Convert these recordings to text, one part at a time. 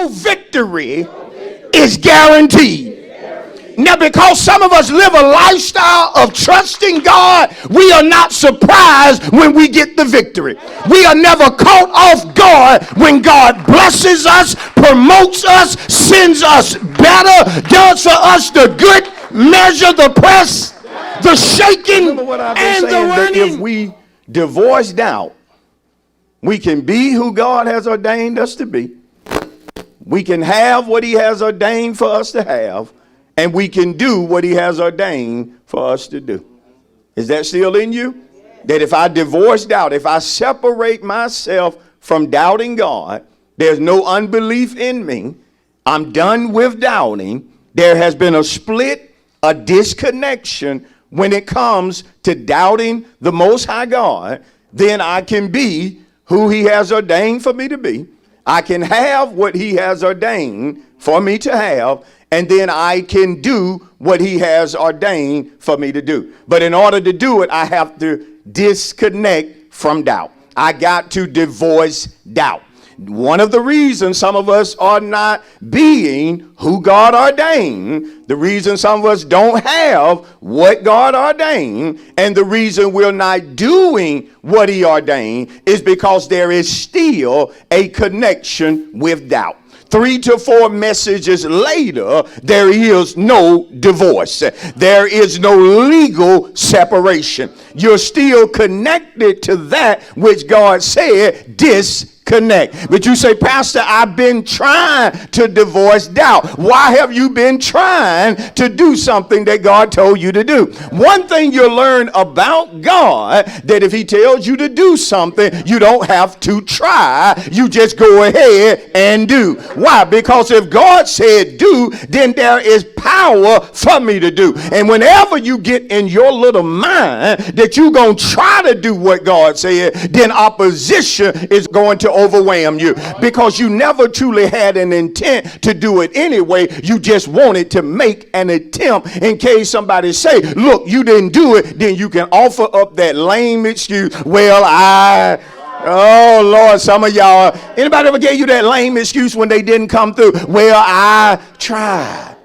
your victory is guaranteed. Now, because some of us live a lifestyle of trusting God, we are not surprised when we get the victory. We are never caught off guard when God blesses us, promotes us, sends us better, does for us the good measure, the press, the shaking, and the running. If we divorce doubt, we can be who God has ordained us to be. We can have what he has ordained for us to have. And we can do what he has ordained for us to do. Is that still in you? That if I divorce doubt, if I separate myself from doubting God, there's no unbelief in me, I'm done with doubting, there has been a split, a disconnection when it comes to doubting the Most High God, then I can be who he has ordained for me to be. I can have what he has ordained for me to have, and then I can do what he has ordained for me to do. But in order to do it, I have to disconnect from doubt. I got to divorce doubt. One of the reasons some of us are not being who God ordained, the reason some of us don't have what God ordained, and the reason we're not doing what he ordained is because there is still a connection with doubt. 3 to 4 messages later, there is no divorce. There is no legal separation. You're still connected to that which God said disconnect. But you say, Pastor, I've been trying to divorce doubt. Why have you been trying to do something that God told you to do? One thing you'll learn about God, that if he tells you to do something, you don't have to try. You just go ahead and do. Why? Because if God said do, then there is power for me to do. And whenever you get in your little mind that you're going to try to do what God said, then opposition is going to overwhelm you, because you never truly had an intent to do it anyway. You just wanted to make an attempt in case somebody say, look, you didn't do it. Then you can offer up that lame excuse. Well, oh Lord, some of y'all, anybody ever gave you that lame excuse when they didn't come through? Well, I tried.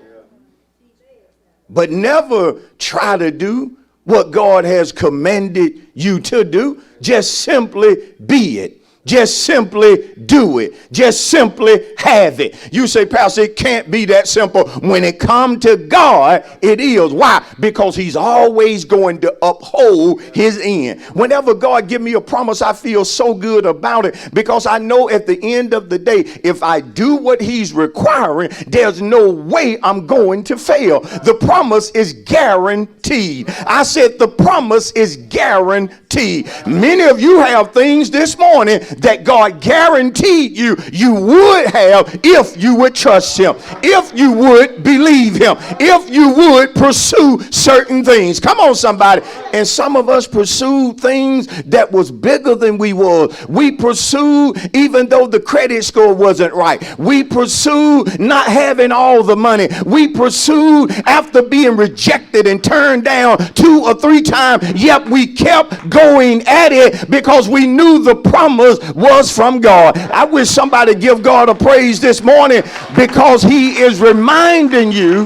But never try to do what God has commanded you to do. Just simply be it. Just simply do it. Just simply have it. You say, Pastor, it can't be that simple. When it comes to God, it is. Why? Because he's always going to uphold his end. Whenever God give me a promise, I feel so good about it, because I know at the end of the day, if I do what he's requiring, there's no way I'm going to fail. The promise is guaranteed. I said the promise is guaranteed. Many of you have things this morning that God guaranteed you would have if you would trust him, if you would believe him, if you would pursue certain things. Come on, somebody. And some of us pursued things that was bigger than we was. We pursued even though the credit score wasn't right. We pursued not having all the money. We pursued after being rejected and turned down 2 or 3 times. Yet we kept going at it because we knew the promise was from God. I wish somebody give God a praise this morning, because he is reminding you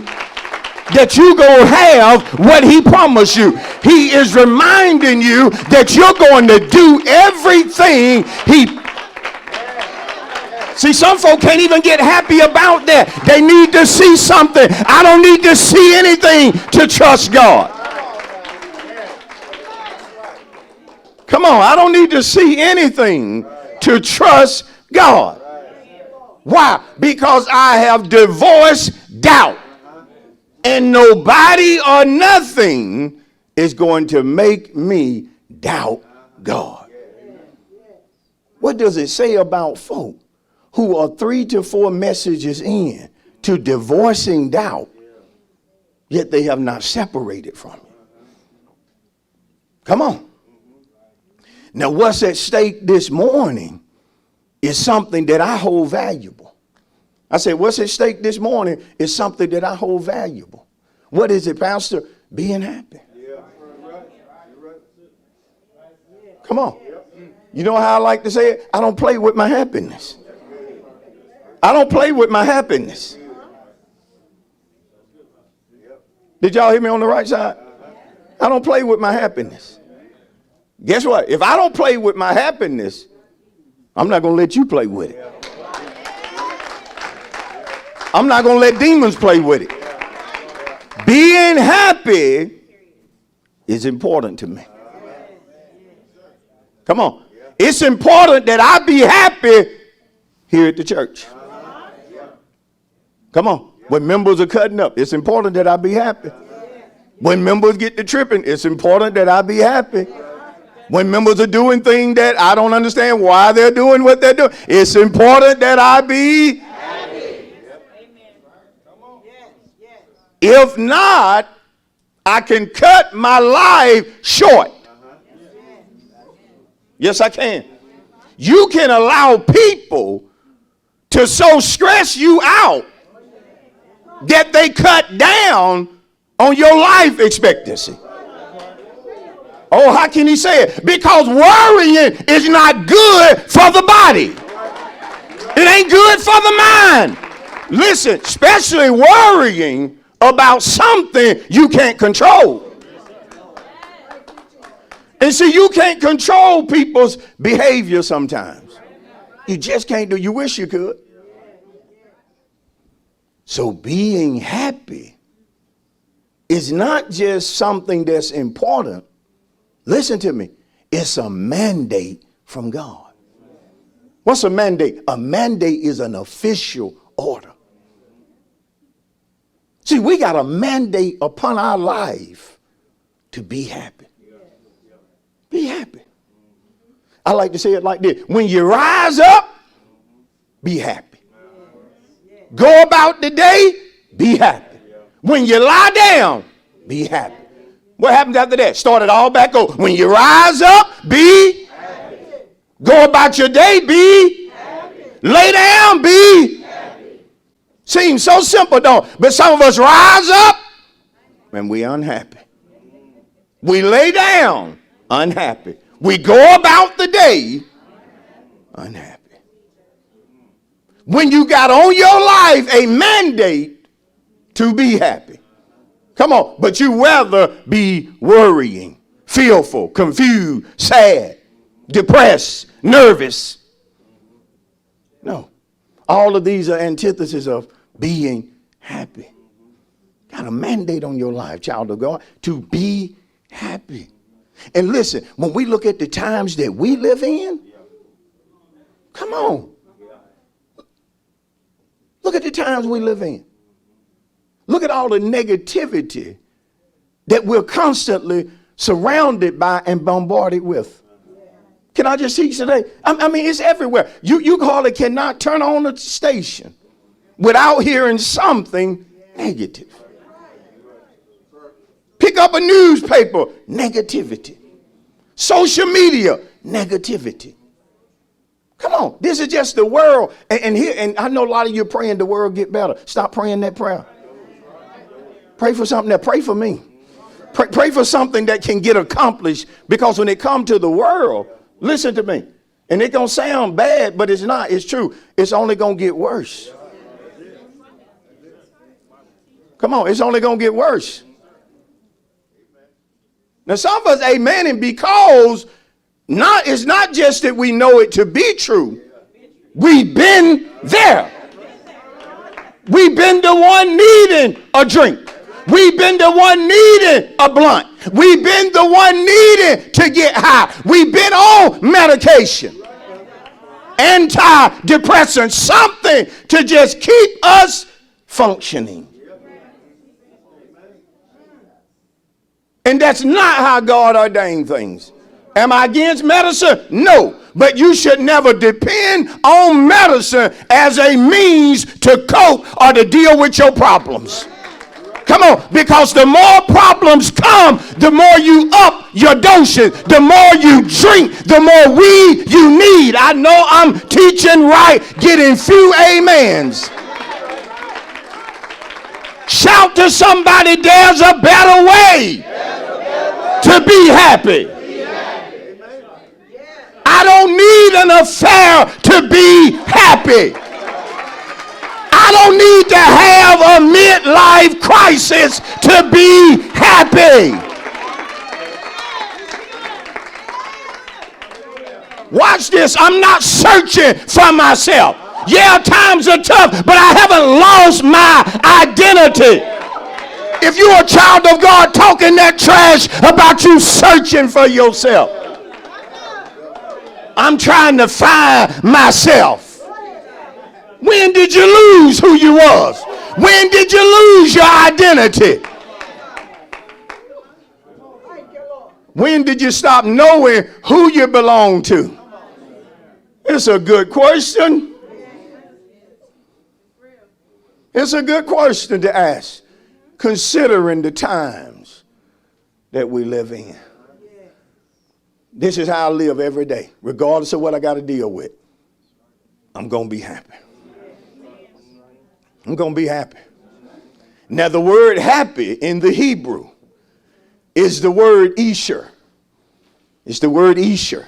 that you're going to have what he promised you. He is reminding you that you're going to do everything he. See, some folk can't even get happy about that. They need to see something. I don't need to see anything to trust God. Come on, I don't need to see anything to trust God. Why? Because I have divorced doubt. And nobody or nothing is going to make me doubt God. What does it say about folk who are 3 to 4 messages in to divorcing doubt, yet they have not separated from it? Come on. Now, what's at stake this morning is something that I hold valuable. I said, what's at stake this morning is something that I hold valuable. What is it, Pastor? Being happy. Come on. You know how I like to say it? I don't play with my happiness. I don't play with my happiness. Did y'all hear me on the right side? I don't play with my happiness. Guess what? If I don't play with my happiness, I'm not going to let you play with it. I'm not going to let demons play with it. Being happy is important to me. Come on. It's important that I be happy here at the church. Come on. When members are cutting up, it's important that I be happy. When members get to tripping, it's important that I be happy. When members are doing things that I don't understand why they're doing what they're doing, it's important that I be happy. If not, I can cut my life short. Yes, I can. You can allow people to so stress you out that they cut down on your life expectancy. Oh, how can he say it? Because worrying is not good for the body. It ain't good for the mind. Listen, especially worrying about something you can't control. And see, you can't control people's behavior sometimes. You just can't do. You wish you could. So being happy is not just something that's important. Listen to me. It's a mandate from God. What's a mandate? A mandate is an official order. See, we got a mandate upon our life to be happy. Be happy. I like to say it like this. When you rise up, be happy. Go about the day, be happy. When you lie down, be happy. What happens after that? Start it all back over. When you rise up, be happy. Go about your day, be happy. Lay down, be happy. Seems so simple, don't it? But some of us rise up and we unhappy. We lay down unhappy. We go about the day unhappy. When you got on your life a mandate to be happy. Come on, but you rather be worrying, fearful, confused, sad, depressed, nervous. No, all of these are antitheses of being happy. Got a mandate on your life, child of God, to be happy. And listen, when we look at the times that we live in, come on. Look at the times we live in. Look at all the negativity that we're constantly surrounded by and bombarded with. Can I just teach today? I mean, it's everywhere. You hardly cannot turn on a station without hearing something negative. Pick up a newspaper, negativity. Social media, negativity. Come on, this is just the world. And I know a lot of you praying the world get better. Stop praying that prayer. Pray for something that, pray for me. Pray for something that can get accomplished, because when it comes to the world, listen to me, and it's going to sound bad, but it's not, it's true. It's only going to get worse. Come on, it's only going to get worse. Now some of us amening because it's not just that we know it to be true. We've been there. We've been the one needing a drink. We've been the one needing a blunt. We've been the one needing to get high. We've been on medication. Antidepressant, something to just keep us functioning. And that's not how God ordained things. Am I against medicine? No. But you should never depend on medicine as a means to cope or to deal with your problems. Come on, because the more problems come, the more you up your dosage, the more you drink, the more weed you need. I know I'm teaching right, getting few amens. Shout to somebody, there's a better way to be happy. I don't need an affair to be happy. I don't need to have a midlife crisis to be happy. Watch this. I'm not searching for myself. Yeah, times are tough, but I haven't lost my identity. If you're a child of God talking that trash about you searching for yourself, I'm trying to find myself. When did you lose who you was? When did you lose your identity? When did you stop knowing who you belong to? It's a good question. It's a good question to ask, considering the times that we live in. This is how I live every day. Regardless of what I got to deal with, I'm going to be happy. I'm going to be happy. Now, the word happy in the Hebrew is the word Isher. It's the word Isher.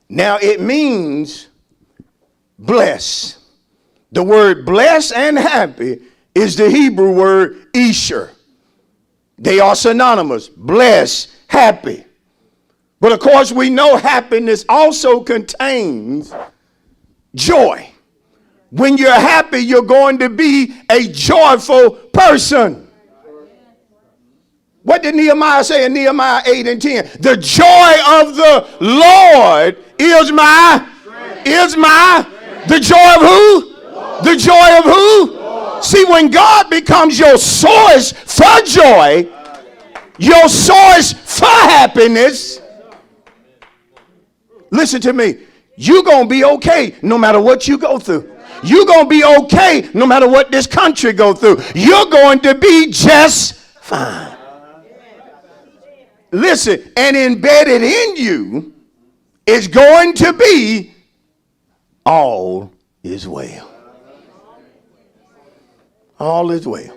Now, it means bless. The word bless and happy is the Hebrew word Isher. They are synonymous. Bless, happy. But of course, we know happiness also contains joy. When you're happy, you're going to be a joyful person. What did Nehemiah say in Nehemiah 8 and 10? The joy of the Lord is my, the joy of who? The joy of who? See, when God becomes your source for joy, your source for happiness, listen to me, you're going to be okay no matter what you go through. You're going to be okay no matter what this country go through. You're going to be just fine. Listen, and embedded in you is going to be all is well. All is well.